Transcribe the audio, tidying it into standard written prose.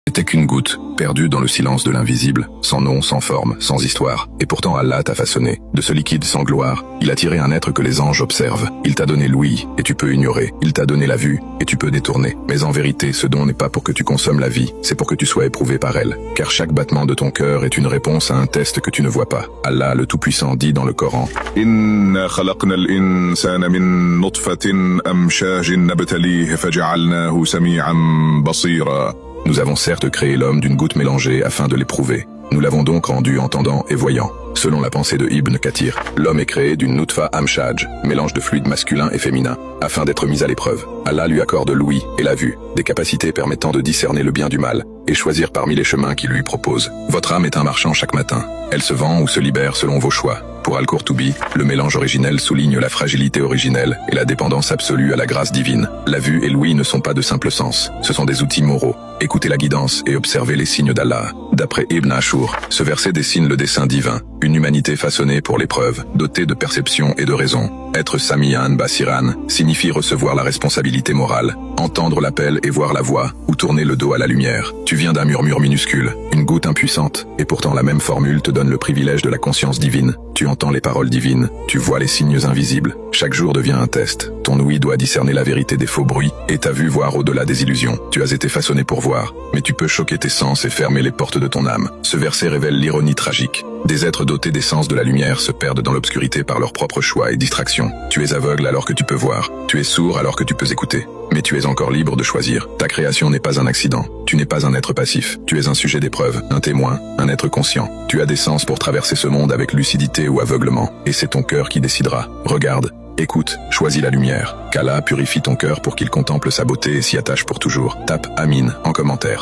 N'était qu'une goutte, perdue dans le silence de l'invisible, sans nom, sans forme, sans histoire. Et pourtant Allah t'a façonné. De ce liquide sans gloire, il a tiré un être que les anges observent. Il t'a donné l'ouïe, et tu peux ignorer. Il t'a donné la vue, et tu peux détourner. Mais en vérité, ce don n'est pas pour que tu consommes la vie, c'est pour que tu sois éprouvé par elle. Car chaque battement de ton cœur est une réponse à un test que tu ne vois pas. Allah, le Tout-Puissant, dit dans le Coran: إنا خلقنا الإنسان من نطفة أمشاج نبتليه فجعلناه سميعا بصيرا. Nous avons certes créé l'homme d'une goutte mélangée afin de l'éprouver. Nous l'avons donc rendu entendant et voyant. Selon la pensée de Ibn Kathir, l'homme est créé d'une nutfa amshaj, mélange de fluides masculins et féminins, afin d'être mis à l'épreuve. Allah lui accorde l'ouïe et la vue, des capacités permettant de discerner le bien du mal, et choisir parmi les chemins qu'il lui propose. Votre âme est un marchand chaque matin. Elle se vend ou se libère selon vos choix. Pour Al-Qurtubi, le mélange originel souligne la fragilité originelle et la dépendance absolue à la grâce divine. La vue et l'ouïe ne sont pas de simples sens, ce sont des outils moraux. Écoutez la guidance et observez les signes d'Allah. D'après Ibn Ashur, ce verset dessine le dessein divin, une humanité façonnée pour l'épreuve, dotée de perception et de raison. Être Sami'an Basiran signifie recevoir la responsabilité morale, entendre l'appel et voir la voie, ou tourner le dos à la lumière. Tu viens d'un murmure minuscule, une goutte impuissante, et pourtant la même formule te donne le privilège de la conscience divine. Tu entends les paroles divines, tu vois les signes invisibles. Chaque jour devient un test. Ton ouïe doit discerner la vérité des faux bruits, et ta vue voir au-delà des illusions. Tu as été façonné pour voir, mais tu peux choquer tes sens et fermer les portes de ton âme. Ce verset révèle l'ironie tragique. Des êtres dotés des sens de la lumière se perdent dans l'obscurité par leurs propres choix et distractions. Tu es aveugle alors que tu peux voir. Tu es sourd alors que tu peux écouter. Mais tu es encore libre de choisir. Ta création n'est pas un accident. Tu n'es pas un être passif. Tu es un sujet d'épreuve, un témoin, un être conscient. Tu as des sens pour traverser ce monde avec lucidité ou aveuglement. Et c'est ton cœur qui décidera. Regarde, écoute, choisis la lumière. Qu'Allah purifie ton cœur pour qu'il contemple sa beauté et s'y attache pour toujours. Tape Amin en commentaire.